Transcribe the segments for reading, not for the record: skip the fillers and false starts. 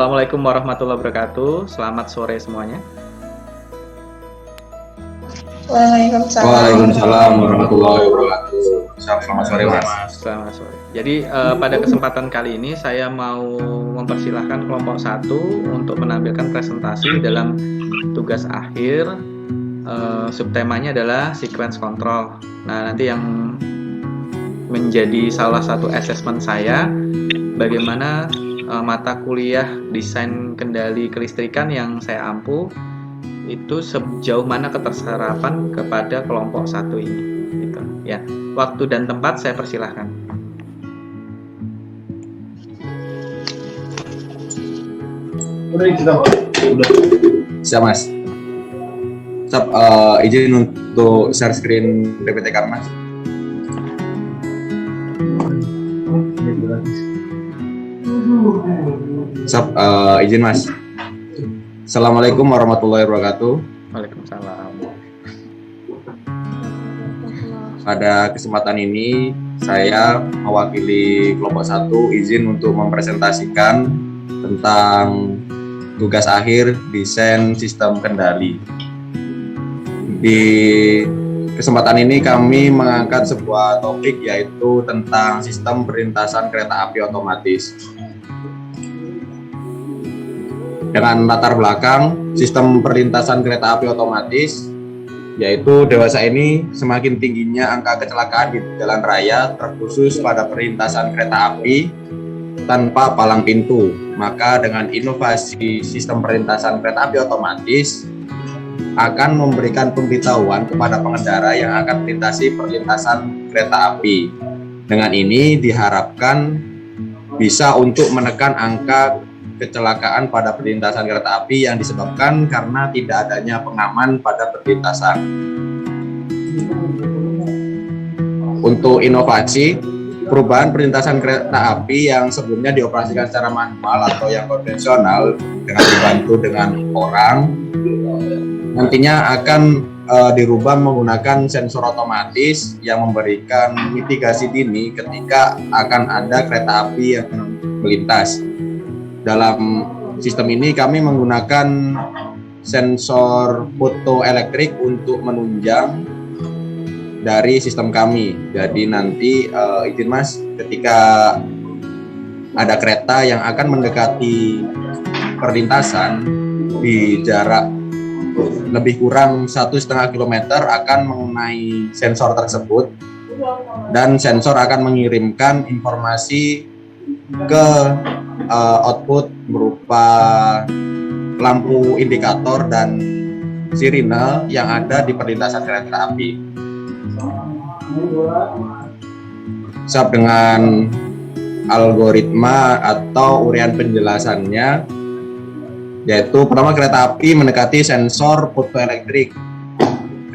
Assalamualaikum warahmatullahi wabarakatuh. Selamat sore semuanya. Waalaikumsalam. Waalaikumsalam warahmatullahi wabarakatuh. Selamat sore, Mas. Selamat sore. Jadi pada kesempatan kali ini saya mau mempersilahkan kelompok 1 untuk menampilkan presentasi dalam tugas akhir. Subtemanya adalah sequence control. Nah, nanti yang menjadi salah satu assessment saya bagaimana mata kuliah desain kendali kelistrikan yang saya ampu itu sejauh mana keterserapan kepada kelompok 1 ini gitu. Ya, waktu dan tempat saya persilahkan. Siap, Mas. Siap, izin untuk share screen PPT Kak, Mas. Siap, izin, Mas. Assalamualaikum warahmatullahi wabarakatuh. Waalaikumsalam. Pada kesempatan ini saya mewakili kelompok 1 izin untuk mempresentasikan tentang tugas akhir desain sistem kendali. Di kesempatan ini kami mengangkat sebuah topik yaitu tentang sistem perlintasan kereta api otomatis. Dengan latar belakang sistem perlintasan kereta api otomatis, yaitu dewasa ini semakin tingginya angka kecelakaan di jalan raya terkhusus pada perlintasan kereta api tanpa palang pintu. Maka dengan inovasi sistem perlintasan kereta api otomatis akan memberikan pemberitahuan kepada pengendara yang akan melintasi perlintasan kereta api. Dengan ini diharapkan bisa untuk menekan angka kecelakaan pada perlintasan kereta api yang disebabkan karena tidak adanya pengaman pada perlintasan. Untuk inovasi, perubahan perlintasan kereta api yang sebelumnya dioperasikan secara manual atau yang konvensional dengan dibantu dengan orang, nantinya akan dirubah menggunakan sensor otomatis yang memberikan mitigasi dini ketika akan ada kereta api yang melintas. Dalam sistem ini kami menggunakan sensor fotoelektrik untuk menunjang dari sistem kami. Jadi nanti izin, Mas, ketika ada kereta yang akan mendekati perlintasan di jarak lebih kurang 1,5 kilometer akan mengenai sensor tersebut dan sensor akan mengirimkan informasi ke output berupa lampu indikator dan sirine yang ada di perlintasan kereta api. Siap, dengan algoritma atau uraian penjelasannya, yaitu pertama kereta api mendekati sensor fotoelektrik,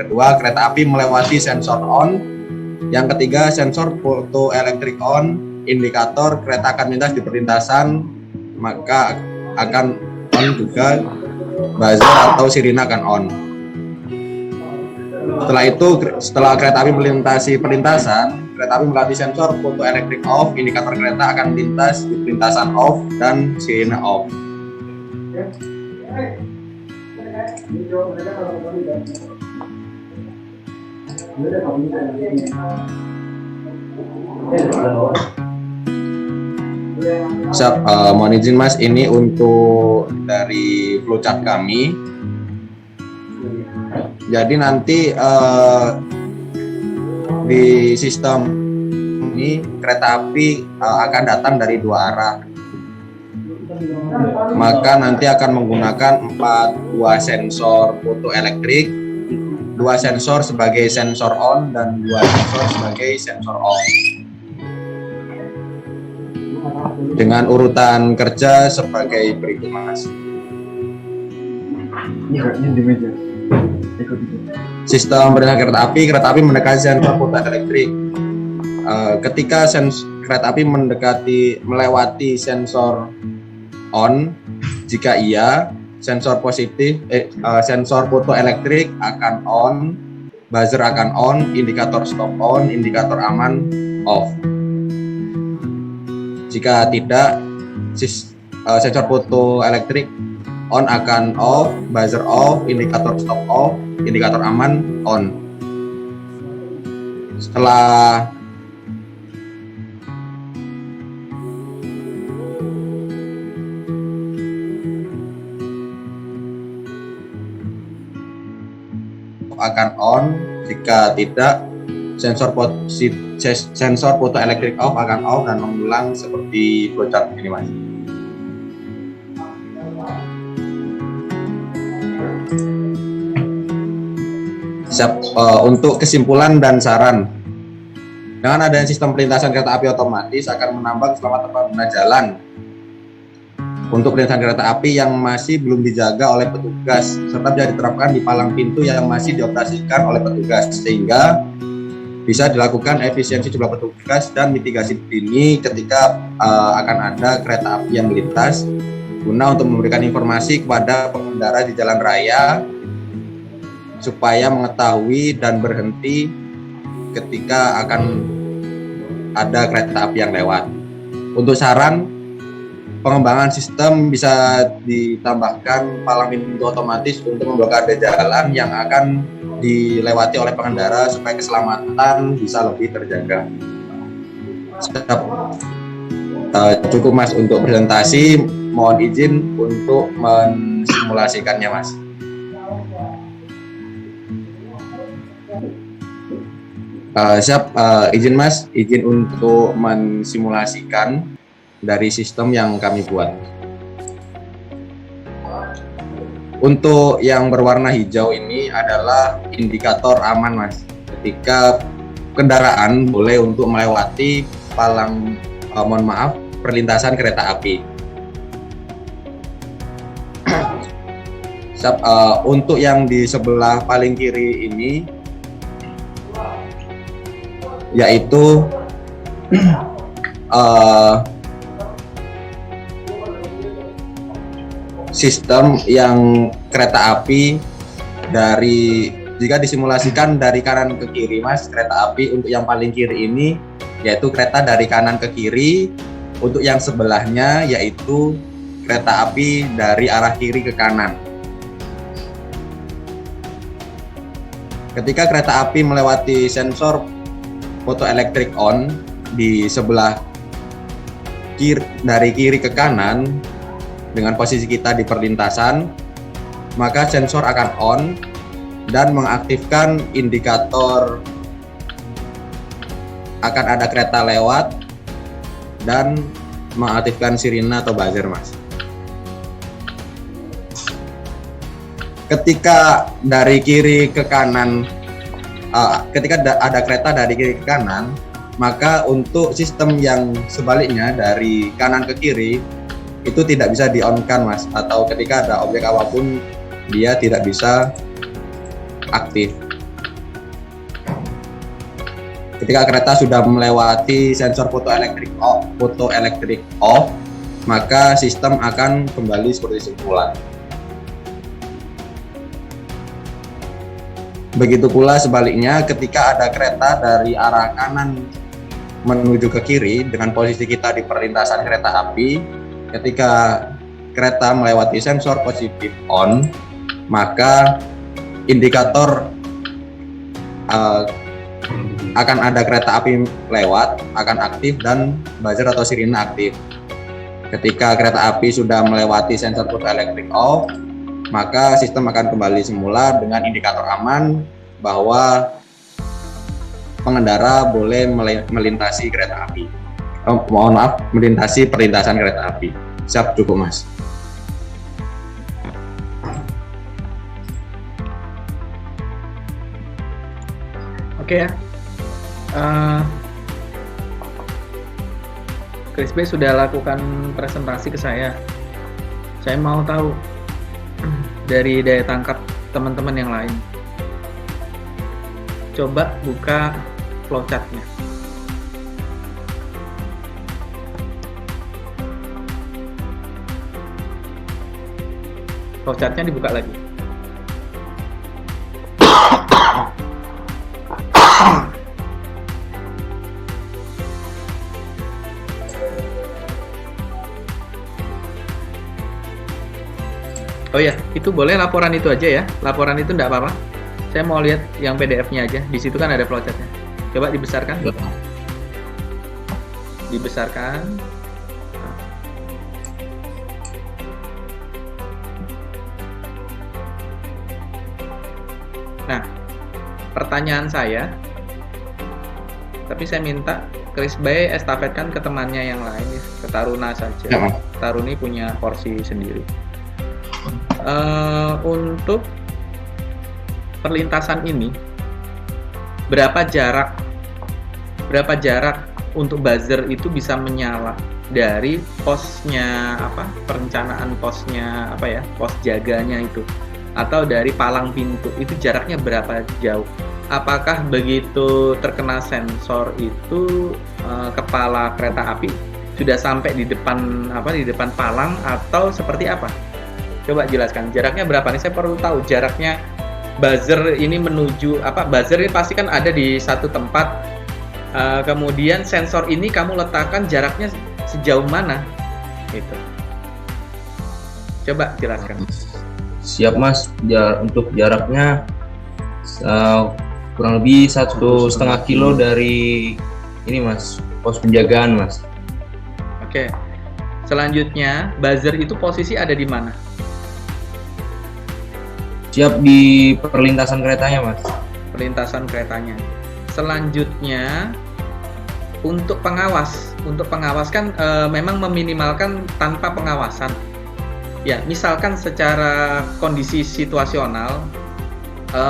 kedua kereta api melewati sensor on, yang ketiga sensor fotoelektrik on, indikator kereta akan melintas di perlintasan maka akan on juga, buzzer atau sirine akan on. Setelah itu, setelah kereta api melintasi perlintasan, kereta api melalui sensor fotoelektrik off, indikator kereta akan melintas di perlintasan off dan sirine off. Siap, mohon izin, Mas, ini untuk dari flowchart kami. Jadi nanti di sistem ini kereta api akan datang dari 2 arah. Maka nanti akan menggunakan 2 sensor fotoelektrik, 2 sensor sebagai sensor on dan 2 sensor sebagai sensor off. Dengan urutan kerja sebagai berikut, Mas. Sistem perlintasan kereta api mendekati sensor fotoelektrik. Ketika kereta api melewati sensor on, jika iya, sensor fotoelektrik akan on, buzzer akan on, indikator stop on, indikator aman off. Jika tidak, sensor foto elektrik on akan off, buzzer off, indikator stop off, indikator aman on. Setelah akan on, jika tidak sensor foto elektrik off akan off dan mengulang seperti flowchart ini, Mas. Siap. Untuk kesimpulan dan saran, dengan adanya sistem perlintasan kereta api otomatis akan menambah keselamatan pengguna jalan untuk perlintasan kereta api yang masih belum dijaga oleh petugas, serta bisa diterapkan di palang pintu yang masih dioperasikan oleh petugas, sehingga bisa dilakukan efisiensi jumlah petugas dan mitigasi dini ketika akan ada kereta api yang melintas, guna untuk memberikan informasi kepada pengendara di jalan raya supaya mengetahui dan berhenti ketika akan ada kereta api yang lewat. Untuk saran, pengembangan sistem bisa ditambahkan palang pintu otomatis untuk memblokade jalan yang akan dilewati oleh pengendara supaya keselamatan bisa lebih terjaga. Cukup, Mas, untuk presentasi. Mohon izin untuk mensimulasikannya, Mas. Siap, izin, Mas, izin untuk mensimulasikan dari sistem yang kami buat. Untuk yang berwarna hijau ini adalah indikator aman, Mas. Ketika kendaraan boleh untuk melewati palang, perlintasan kereta api. Untuk yang di sebelah paling kiri ini, yaitu sistem yang kereta api jika disimulasikan dari kanan ke kiri, Mas, kereta api untuk yang paling kiri ini yaitu kereta dari kanan ke kiri, untuk yang sebelahnya yaitu kereta api dari arah kiri ke kanan. Ketika kereta api melewati sensor foto elektrik on di sebelah kiri, dari kiri ke kanan dengan posisi kita di perlintasan, maka sensor akan on dan mengaktifkan indikator akan ada kereta lewat dan mengaktifkan sirine atau buzzer, Mas. Ketika dari kiri ke kanan, ketika ada kereta dari kiri ke kanan, maka untuk sistem yang sebaliknya dari kanan ke kiri itu tidak bisa di-on-kan, Mas, atau ketika ada objek apapun dia tidak bisa aktif. Ketika kereta sudah melewati sensor foto elektrik off, maka sistem akan kembali seperti semula. Begitu pula sebaliknya, ketika ada kereta dari arah kanan menuju ke kiri dengan posisi kita di perlintasan kereta api, ketika kereta melewati sensor positif on, maka indikator akan ada kereta api lewat akan aktif dan buzzer atau sirine aktif. Ketika kereta api sudah melewati sensor foto elektrik off, maka sistem akan kembali semula dengan indikator aman bahwa pengendara boleh melintasi kereta api. Melintasi perlintasan kereta api. Siap, cukup, Mas. Oke ya. Chris B sudah lakukan presentasi ke saya. Saya mau tahu dari daya tangkap teman-teman yang lain. Coba buka flowchart-nya. Flowchart-nya dibuka lagi. Oh ya, itu boleh laporan itu aja ya. Laporan itu enggak apa-apa. Saya mau lihat yang PDF-nya aja. Di situ kan ada flowchart-nya. Coba dibesarkan. Dibesarkan. Nah, pertanyaan saya, tapi saya minta Chris Bay estafetkan ke temannya yang lain ya, ke Taruna saja. Ya, Mas. Taruni punya porsi sendiri. Untuk perlintasan ini, berapa jarak untuk buzzer itu bisa menyala dari posnya perencanaan posnya pos jaganya itu, atau dari palang pintu itu jaraknya berapa jauh? Apakah begitu terkena sensor itu kepala kereta api sudah sampai di depan palang atau seperti apa? Coba jelaskan jaraknya berapa nih, saya perlu tahu jaraknya buzzer ini menuju buzzer ini pasti kan ada di satu tempat, kemudian sensor ini kamu letakkan jaraknya sejauh mana gitu. Coba jelaskan. Siap Mas, untuk jaraknya kurang lebih 1,5 kilo dari ini Mas, pos penjagaan Mas. Oke, selanjutnya buzzer itu posisi ada di mana? Siap di perlintasan keretanya Mas. Perlintasan keretanya. Selanjutnya untuk pengawas kan memang meminimalkan tanpa pengawasan. Ya, misalkan secara kondisi situasional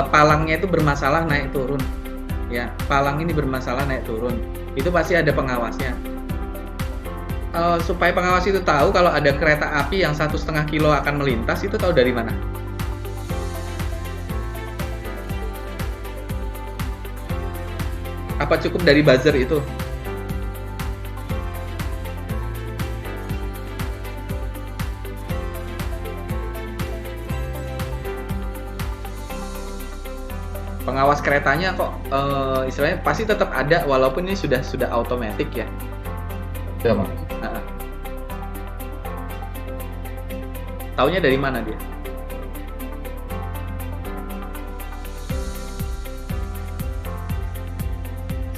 palangnya itu bermasalah naik turun. Ya, palang ini bermasalah naik turun. Itu pasti ada pengawasnya. Supaya pengawas itu tahu kalau ada kereta api yang 1,5 kilo akan melintas, itu tahu dari mana? Apa cukup dari buzzer itu? Pengawas keretanya kok istilahnya pasti tetap ada walaupun ini sudah otomatis ya. Ya Mas. Taunya dari mana dia?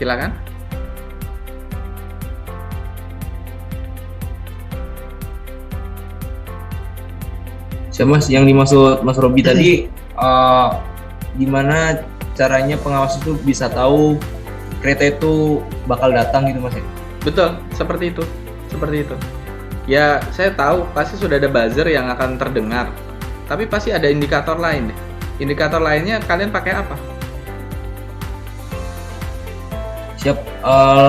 Silakan. Siap Mas, yang dimaksud Mas Robi tadi gimana caranya pengawas itu bisa tahu kereta itu bakal datang gitu Mas ya? Betul, seperti itu. Ya, saya tahu pasti sudah ada buzzer yang akan terdengar. Tapi pasti ada indikator lain. Indikator lainnya kalian pakai apa? Siap,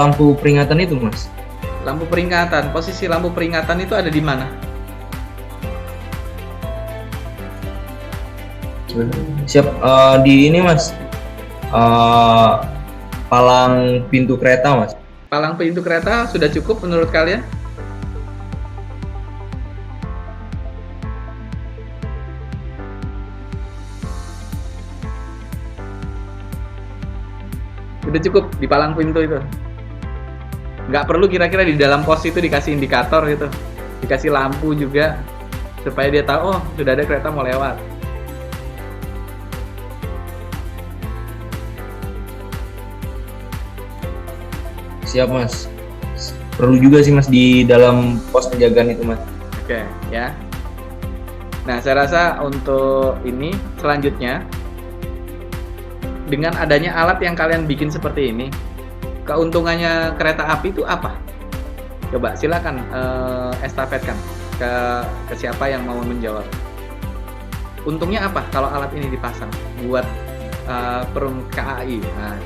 lampu peringatan itu Mas. Lampu peringatan. Posisi lampu peringatan itu ada di mana? Siap, di ini Mas, palang pintu kereta Mas. Palang pintu kereta sudah cukup menurut kalian? Sudah cukup di palang pintu itu. Nggak perlu kira-kira di dalam pos itu dikasih indikator gitu, dikasih lampu juga supaya dia tahu sudah ada kereta mau lewat. Siap Mas. Perlu juga sih Mas di dalam pos penjagaan itu Mas. Oke, ya. Nah, saya rasa untuk ini selanjutnya dengan adanya alat yang kalian bikin seperti ini, keuntungannya kereta api itu apa? Coba silakan estafetkan ke siapa yang mau menjawab. Untungnya apa kalau alat ini dipasang buat perum KAI? Nah,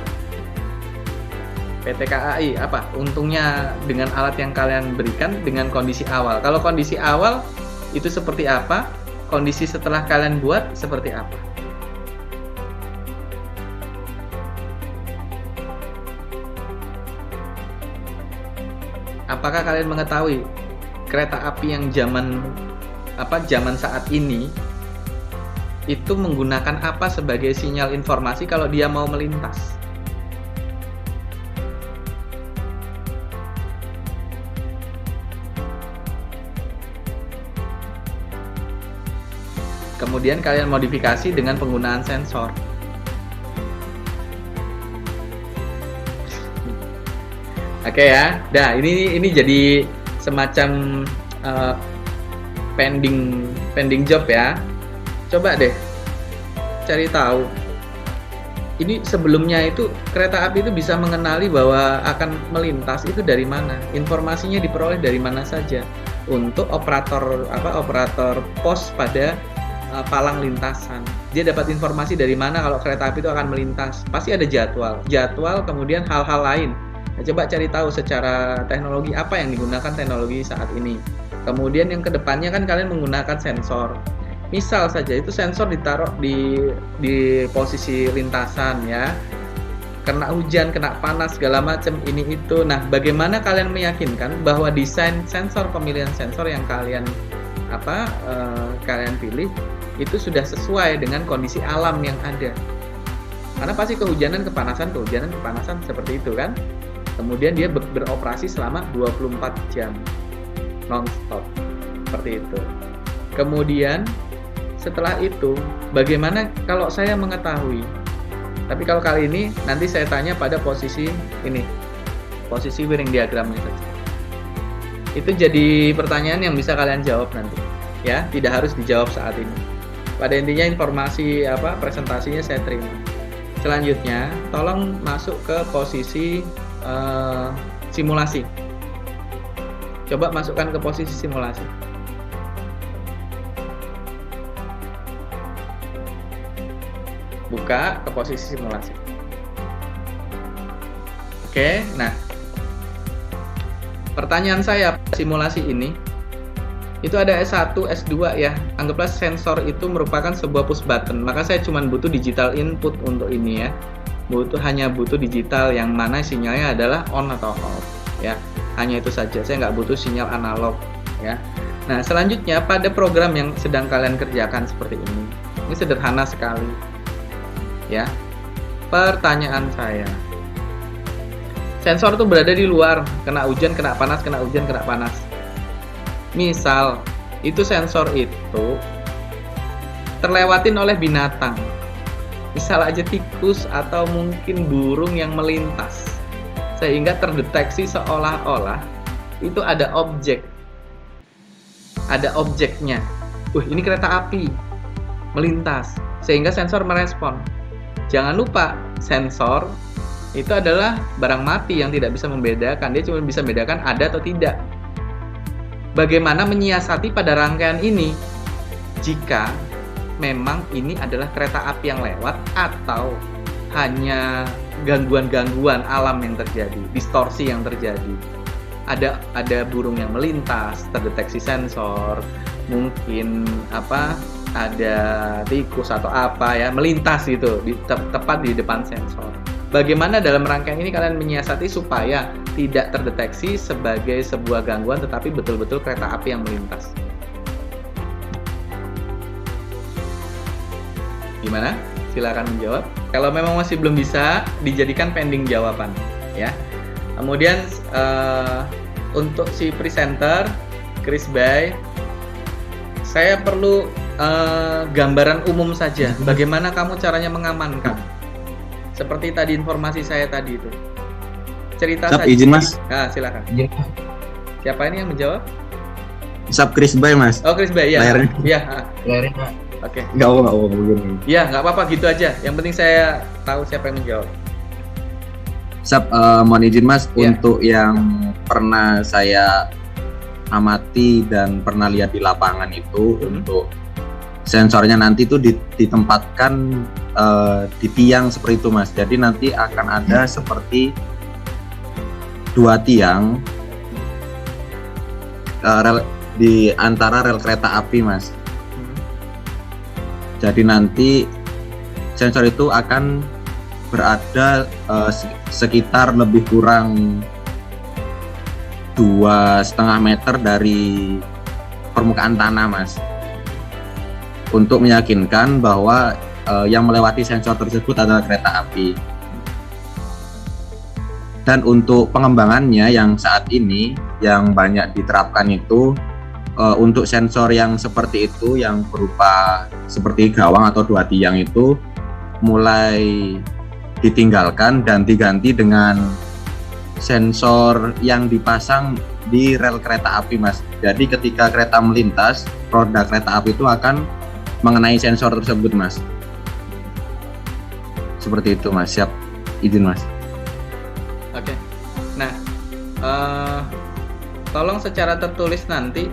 PT KAI apa untungnya dengan alat yang kalian berikan dengan kondisi awal? Kalau kondisi awal itu seperti apa? Kondisi setelah kalian buat seperti apa? Apakah kalian mengetahui kereta api yang zaman saat ini itu menggunakan apa sebagai sinyal informasi kalau dia mau melintas? kemudian kalian modifikasi dengan penggunaan sensor. Oke ya. Nah, ini jadi semacam pending job ya. Coba deh cari tahu. Ini sebelumnya itu kereta api itu bisa mengenali bahwa akan melintas itu dari mana? Informasinya diperoleh dari mana saja? Untuk operator pos pada palang lintasan. Dia dapat informasi dari mana kalau kereta api itu akan melintas. Pasti ada jadwal kemudian hal-hal lain. Nah, coba cari tahu secara teknologi apa yang digunakan teknologi saat ini. Kemudian yang kedepannya kan kalian menggunakan sensor. Misal saja itu sensor ditaruh di posisi lintasan ya. Kena hujan, kena panas segala macam ini itu. Nah, bagaimana kalian meyakinkan bahwa desain sensor, pemilihan sensor yang kalian pilih itu sudah sesuai dengan kondisi alam yang ada. Karena pasti kehujanan, kepanasan seperti itu kan. Kemudian dia beroperasi selama 24 jam non-stop seperti itu. Kemudian setelah itu bagaimana kalau saya mengetahui, tapi kalau kali ini nanti saya tanya pada posisi ini, posisi wiring diagramnya saja. Itu jadi pertanyaan yang bisa kalian jawab nanti ya, tidak harus dijawab saat ini. Pada intinya informasi presentasinya saya terima. Selanjutnya tolong masuk ke posisi simulasi. Coba masukkan ke posisi simulasi. Buka ke posisi simulasi. Oke, nah pertanyaan saya, simulasi ini itu ada S1, S2 ya. Anggaplah sensor itu merupakan sebuah push button, maka saya cuma butuh digital input untuk ini ya. Hanya butuh digital yang mana sinyalnya adalah on atau off ya. Hanya itu saja, saya nggak butuh sinyal analog ya. Nah, selanjutnya pada program yang sedang kalian kerjakan seperti ini sederhana sekali ya. Pertanyaan saya, sensor itu berada di luar, kena hujan, kena panas, kena hujan, kena panas. Misal itu sensor itu terlewatin oleh binatang, misal aja tikus atau mungkin burung yang melintas, sehingga terdeteksi seolah-olah itu ada objeknya. Ini kereta api melintas, sehingga sensor merespon. Jangan lupa, sensor itu adalah barang mati yang tidak bisa membedakan. Dia cuma bisa membedakan ada atau tidak. Bagaimana menyiasati pada rangkaian ini? Jika memang ini adalah kereta api yang lewat atau hanya gangguan-gangguan alam yang terjadi, distorsi yang terjadi. Ada burung yang melintas, terdeteksi sensor, mungkin ada tikus atau melintas gitu tepat di depan sensor. Bagaimana dalam rangkaian ini kalian menyiasati supaya tidak terdeteksi sebagai sebuah gangguan tetapi betul-betul kereta api yang melintas? Gimana? Silakan menjawab. Kalau memang masih belum bisa, dijadikan pending jawaban ya. Kemudian untuk si presenter Chris Bay, saya perlu gambaran umum saja. Bagaimana kamu caranya mengamankan? Seperti tadi informasi saya tadi itu. Cerita saja. Izin Mas. Nah, silakan. Izin. Siapa ini yang menjawab? Chris Bay Mas. Oh, Chris Bay ya. Layarnya. Iya. Layarnya. Oke. Nggak apa begini. Iya, nggak apa-apa gitu aja. Yang penting saya tahu siapa yang menjawab. Mohon izin Mas, Ya. untuk yang pernah saya amati dan pernah lihat di lapangan itu, untuk sensornya nanti itu ditempatkan di tiang seperti itu Mas. Jadi nanti akan ada seperti 2 tiang di antara rel kereta api Mas. Jadi nanti sensor itu akan berada sekitar lebih kurang 2,5 meter dari permukaan tanah Mas, untuk meyakinkan bahwa yang melewati sensor tersebut adalah kereta api. Dan untuk pengembangannya yang saat ini yang banyak diterapkan itu untuk sensor yang seperti itu yang berupa seperti gawang atau 2 tiang itu mulai ditinggalkan dan diganti dengan sensor yang dipasang di rel kereta api, Mas. Jadi ketika kereta melintas, roda kereta api itu akan mengenai sensor tersebut, Mas. Seperti itu, Mas. Siap, izin, Mas. Oke. Nah, tolong secara tertulis nanti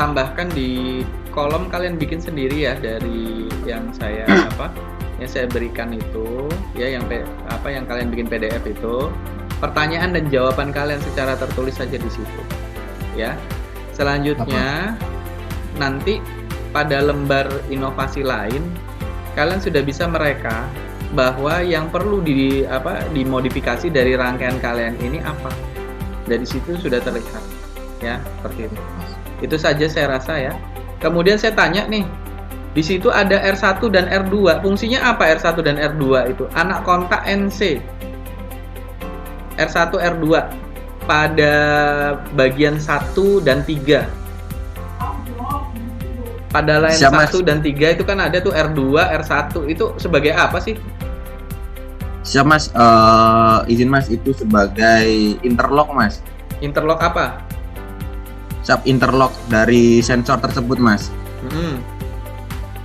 tambahkan di kolom, kalian bikin sendiri ya dari yang saya yang saya berikan itu ya, yang kalian bikin PDF itu, pertanyaan dan jawaban kalian secara tertulis saja di situ ya. Selanjutnya nanti pada lembar inovasi lain kalian sudah bisa mereka bahwa yang perlu dimodifikasi dari rangkaian kalian ini apa. Dari situ sudah terlihat ya, seperti itu. Itu saja saya rasa ya. Kemudian saya tanya nih, di situ ada R1 dan R2. Fungsinya apa R1 dan R2 itu? Anak kontak NC. R1, R2 pada bagian 1 dan 3. Pada line 1 dan 3 itu kan ada tuh R2, R1. Itu sebagai apa sih? Siap, Mas. Izin, Mas, itu sebagai interlock, Mas. Interlock apa? Siap, interlock dari sensor tersebut, Mas.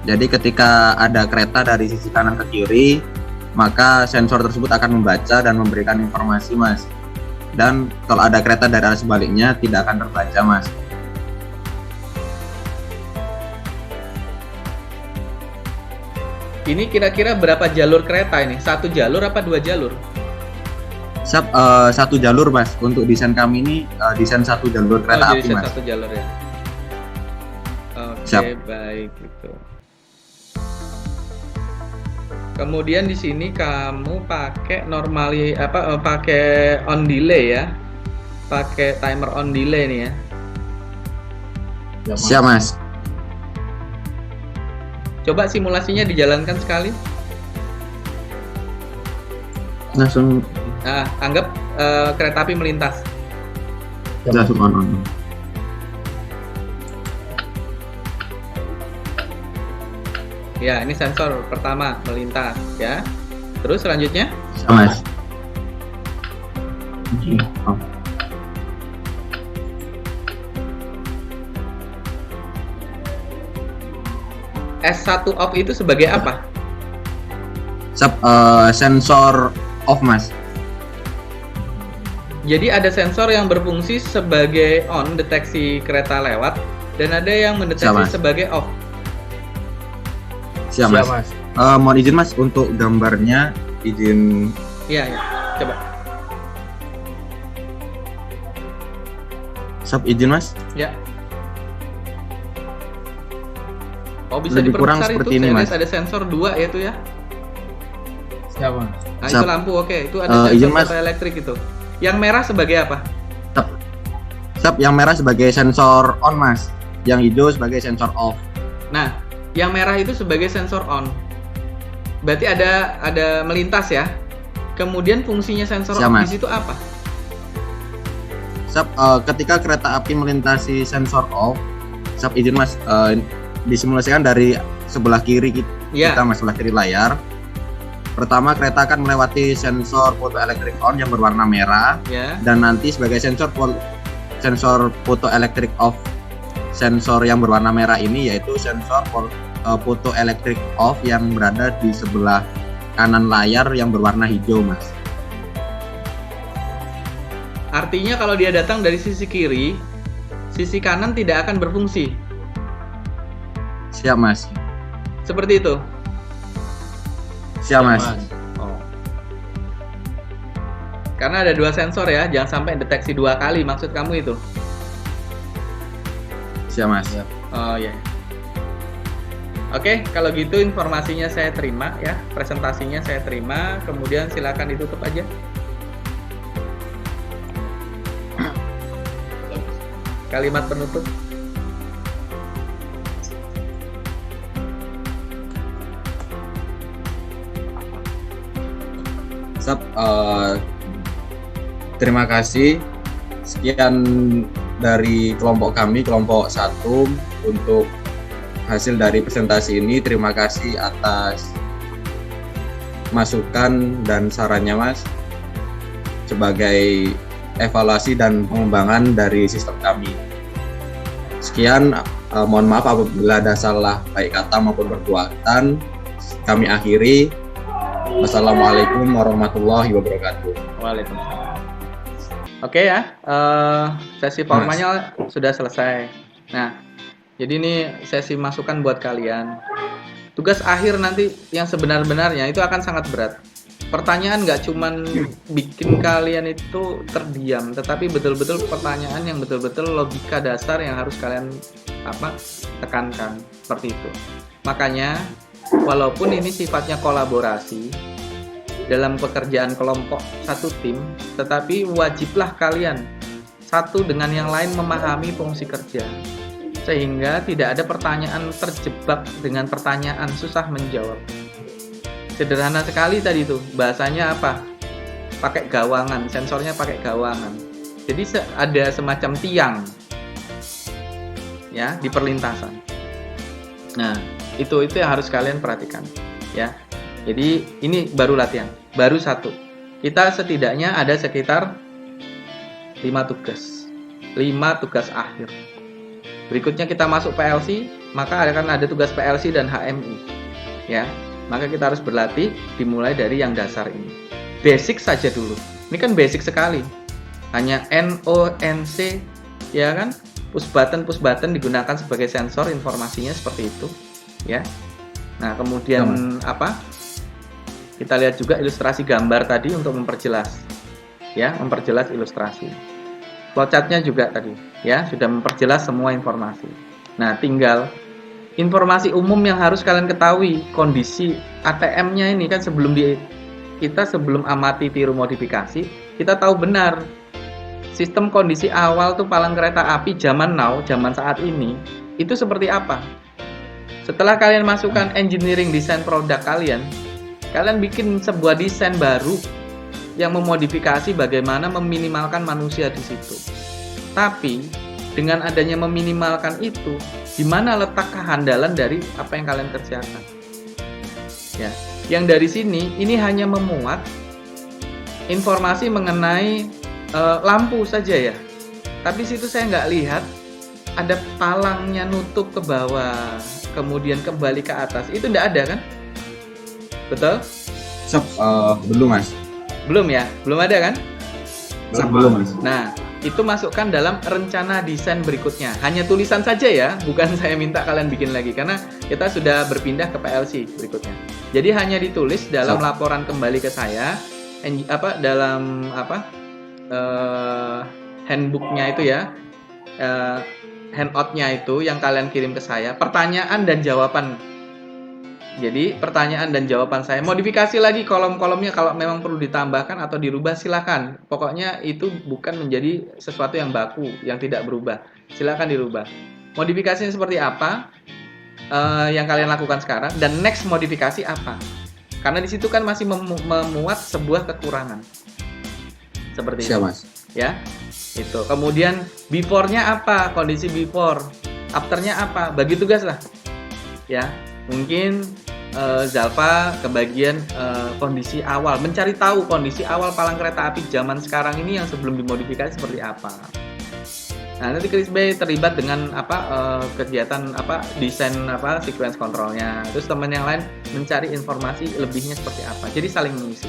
Jadi ketika ada kereta dari sisi kanan ke kiri, maka sensor tersebut akan membaca dan memberikan informasi, Mas. Dan kalau ada kereta dari arah sebaliknya, tidak akan terbaca, Mas. Ini kira-kira berapa jalur kereta ini? 1 jalur apa 2 jalur? Siap, 1 jalur, Mas. Untuk desain kami ini desain 1 jalur kereta api, Mas. 1 jalur ya. Oke, Siap. baik gitu. Kemudian di sini kamu pakai pakai on delay ya. Pakai timer on delay nih ya. Siap, Mas. Coba simulasinya dijalankan sekali. Langsung Anggap kereta api melintas. langsung on. Ya, ini sensor pertama melintas ya. Terus selanjutnya? Siap, Mas. Oh. S1 off itu sebagai apa? Sensor off, Mas. Jadi ada sensor yang berfungsi sebagai on, deteksi kereta lewat, dan ada yang mendeteksi Siap, Mas. sebagai off. Siap, Mas. Mohon izin, Mas, untuk gambarnya izin. Iya, ya. Coba. Siap, izin, Mas. Ya. Oh, bisa Lebih kurang diperbesar seperti itu. ini, Saya Mas. lihat ada sensor 2 ya itu ya. Siapa? Nah, Siap. itu lampu, oke. Itu ada izin, sensor Mas. elektrik itu. Yang merah sebagai apa? Siap, yang merah sebagai sensor on, Mas. Yang hijau sebagai sensor off. Nah, yang merah itu sebagai sensor on. Berarti ada melintas ya. Kemudian fungsinya sensor Siap, off Mas. di situ apa? Siap, ketika kereta api melintasi sensor off, siap, izin, Mas, disimulasikan dari sebelah kiri Ya. kita, Mas, sebelah kiri layar. Pertama, kereta akan melewati sensor photoelectric on yang berwarna merah, Ya. dan nanti sebagai sensor photoelectric off, sensor yang berwarna merah ini yaitu sensor photoelectric off yang berada di sebelah kanan layar yang berwarna hijau, Mas. Artinya kalau dia datang dari sisi kiri, sisi kanan tidak akan berfungsi. Siap, Mas. Seperti itu. Siap, Mas. Oh. Karena ada 2 sensor ya, jangan sampai deteksi 2 kali, maksud kamu itu. Siap, Mas. Oh ya. Oke, kalau gitu informasinya saya terima ya, presentasinya saya terima, kemudian silakan ditutup aja. Kalimat penutup. Siap, terima kasih. Sekian dari kelompok kami, kelompok 1, untuk hasil dari presentasi ini. Terima kasih atas masukan dan sarannya Mas, sebagai evaluasi dan pengembangan dari sistem kami. Sekian, mohon maaf apabila ada salah baik kata maupun perbuatan. Kami akhiri. Wassalamualaikum warahmatullahi wabarakatuh. Waalaikumsalam. Oke ya, sesi formalnya sudah selesai. Nah, jadi ini sesi masukan buat kalian. Tugas akhir nanti yang sebenar-benarnya itu akan sangat berat. Pertanyaan nggak cuman bikin kalian itu terdiam, tetapi betul-betul pertanyaan yang betul-betul logika dasar yang harus kalian tekankan, seperti itu. Makanya, walaupun ini sifatnya kolaborasi dalam pekerjaan kelompok satu tim, tetapi wajiblah kalian satu dengan yang lain memahami fungsi kerja, sehingga tidak ada pertanyaan terjebak dengan pertanyaan susah menjawab. Sederhana sekali tadi tuh, bahasanya apa? Pakai gawangan, sensornya pakai gawangan. Jadi ada semacam tiang ya di perlintasan. Nah, itu yang harus kalian perhatikan ya. Jadi ini baru latihan, baru 1. Kita setidaknya ada sekitar 5 tugas akhir. Berikutnya kita masuk PLC, maka akan ada tugas PLC dan HMI. Ya, maka kita harus berlatih dimulai dari yang dasar ini. Basic saja dulu. Ini kan basic sekali. Hanya NONC, ya kan? Push button digunakan sebagai sensor, informasinya seperti itu, ya. Nah, kemudian kita lihat juga ilustrasi gambar tadi untuk memperjelas, ya, memperjelas ilustrasi. Flowchart-nya juga tadi, ya, sudah memperjelas semua informasi. Nah, tinggal informasi umum yang harus kalian ketahui, kondisi ATM-nya ini kan kita sebelum amati tiru modifikasi, kita tahu benar sistem kondisi awal tuh palang kereta api zaman saat ini itu seperti apa. Setelah kalian masukkan engineering design produk kalian bikin sebuah desain baru yang memodifikasi bagaimana meminimalkan manusia di situ. Tapi dengan adanya meminimalkan itu, di mana letak kehandalan dari apa yang kalian kerjakan? Ya, yang dari sini ini hanya memuat informasi mengenai lampu saja ya. Tapi situ saya nggak lihat ada palangnya nutup ke bawah, kemudian kembali ke atas. Itu nggak ada kan? Betul? Belum Mas. Belum ya? Belum ada kan? Belum Mas. Nah, itu masukkan dalam rencana desain berikutnya. Hanya tulisan saja ya, bukan saya minta kalian bikin lagi karena kita sudah berpindah ke PLC berikutnya. Jadi hanya ditulis dalam laporan kembali ke saya, dalam handbooknya itu ya, handoutnya itu yang kalian kirim ke saya, pertanyaan dan jawaban. Jadi pertanyaan dan jawaban saya, modifikasi lagi kolom-kolomnya kalau memang perlu ditambahkan atau dirubah silakan. Pokoknya itu bukan menjadi sesuatu yang baku, yang tidak berubah. Silakan dirubah. Modifikasinya seperti apa yang kalian lakukan sekarang dan next modifikasi apa? Karena di situ kan masih memuat sebuah kekurangan. Seperti itu. Mas. Ya. Itu. Kemudian before-nya apa? Kondisi before. After-nya apa? Bagi tugas lah. Ya. Mungkin Zalfa kebagian kondisi awal, mencari tahu kondisi awal palang kereta api zaman sekarang ini yang sebelum dimodifikasi seperti apa. Nah, nanti Chris Bay terlibat dengan kegiatan desain sequence controlnya. Terus teman yang lain mencari informasi lebihnya seperti apa. Jadi saling mengisi.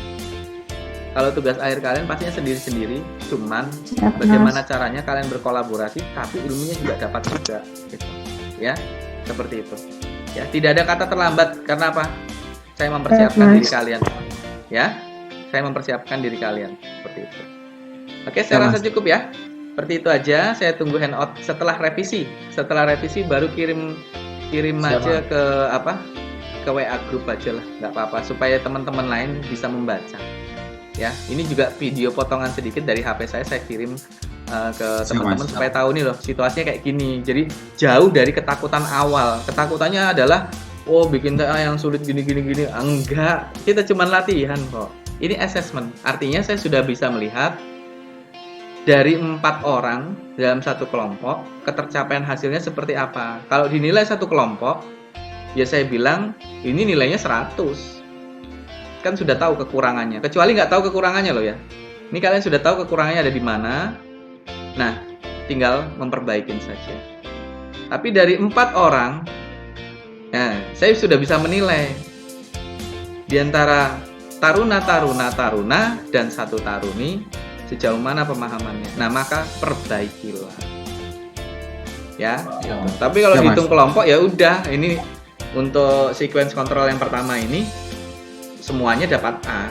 Kalau tugas akhir kalian pastinya sendiri-sendiri, cuman bagaimana caranya kalian berkolaborasi tapi ilmunya juga dapat juga gitu. Ya, seperti itu. Ya, tidak ada kata terlambat. Karena apa? Saya mempersiapkan diri kalian. Ya, saya mempersiapkan diri kalian seperti itu. Oke, saya rasa cukup ya. Seperti itu aja. Saya tunggu handout setelah revisi. Setelah revisi baru kirim aja ke WA grup aja lah, nggak apa-apa supaya teman-teman lain bisa membaca. Ya, ini juga video potongan sedikit dari HP saya kirim ke teman-teman supaya tahu nih loh situasinya kayak gini. Jadi jauh dari ketakutan awal. Ketakutannya adalah bikin TA yang sulit gini. Enggak, kita cuma latihan kok. Ini assessment. Artinya saya sudah bisa melihat dari 4 orang dalam satu kelompok, ketercapaian hasilnya seperti apa. Kalau dinilai satu kelompok, ya saya bilang ini nilainya 100. Kan sudah tahu kekurangannya. Kecuali nggak tahu kekurangannya loh ya. Ini kalian sudah tahu kekurangannya ada di mana. Nah, tinggal memperbaikin saja. Tapi dari 4 orang, nah, saya sudah bisa menilai di antara taruna dan satu taruni sejauh mana pemahamannya. Nah, maka perbaikilah. Ya. Tapi kalau Ya, Mas. dihitung kelompok ya udah, ini untuk sequence control yang pertama ini semuanya dapat A.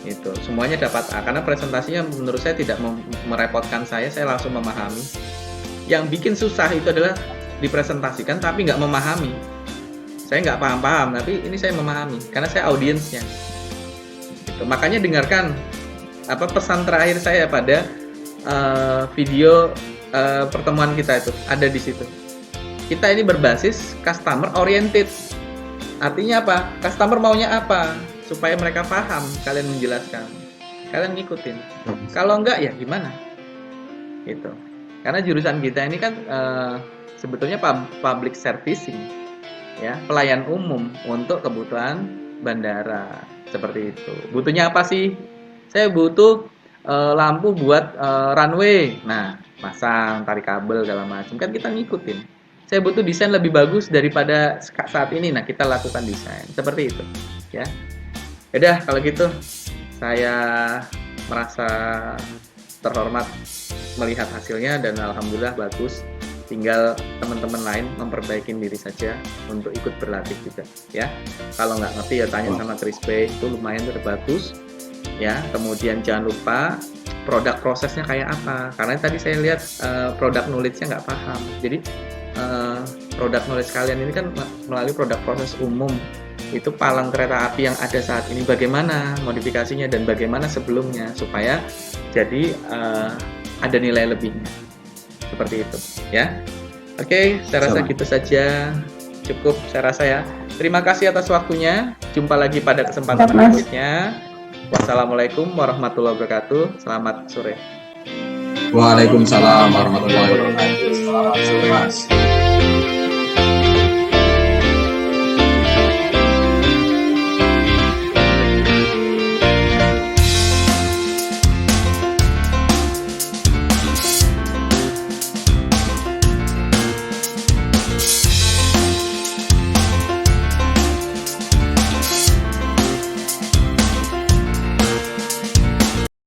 Itu, semuanya dapat A karena presentasinya menurut saya tidak merepotkan saya langsung memahami. Yang bikin susah itu adalah dipresentasikan tapi nggak memahami. Saya nggak paham-paham, tapi ini saya memahami karena saya audiensnya. Gitu. Makanya dengarkan pesan terakhir saya pada video pertemuan kita itu ada di situ. Kita ini berbasis customer oriented. Artinya apa? Customer maunya apa? Supaya mereka paham, kalian menjelaskan, kalian ngikutin. Kalau enggak ya gimana? Gitu. Karena jurusan kita ini kan sebetulnya public servicing, ya, pelayan umum untuk kebutuhan bandara seperti itu. Butuhnya apa sih? Saya butuh lampu buat runway. Nah, pasang, tarik kabel segala macam. Kan kita ngikutin. Saya butuh desain lebih bagus daripada saat ini. Nah, kita lakukan desain seperti itu, ya. Yaudah, kalau gitu saya merasa terhormat melihat hasilnya dan alhamdulillah bagus. Tinggal teman-teman lain memperbaiki diri saja untuk ikut berlatih juga, ya. Kalau nggak ngerti ya tanya sama Chris Bay, itu lumayan udah bagus, ya. Kemudian jangan lupa produk prosesnya kayak apa, karena tadi saya lihat produk knowledge-nya nggak paham. Jadi produk knowledge kalian ini kan melalui produk proses umum. Itu palang kereta api yang ada saat ini bagaimana modifikasinya dan bagaimana sebelumnya supaya jadi ada nilai lebihnya seperti itu, ya. Oke, saya rasa gitu saja cukup, saya rasa ya. Terima kasih atas waktunya. Jumpa lagi pada kesempatan berikutnya. Wassalamualaikum warahmatullahi wabarakatuh. Selamat sore. Waalaikumsalam warahmatullahi wabarakatuh. Selamat sore, Mas.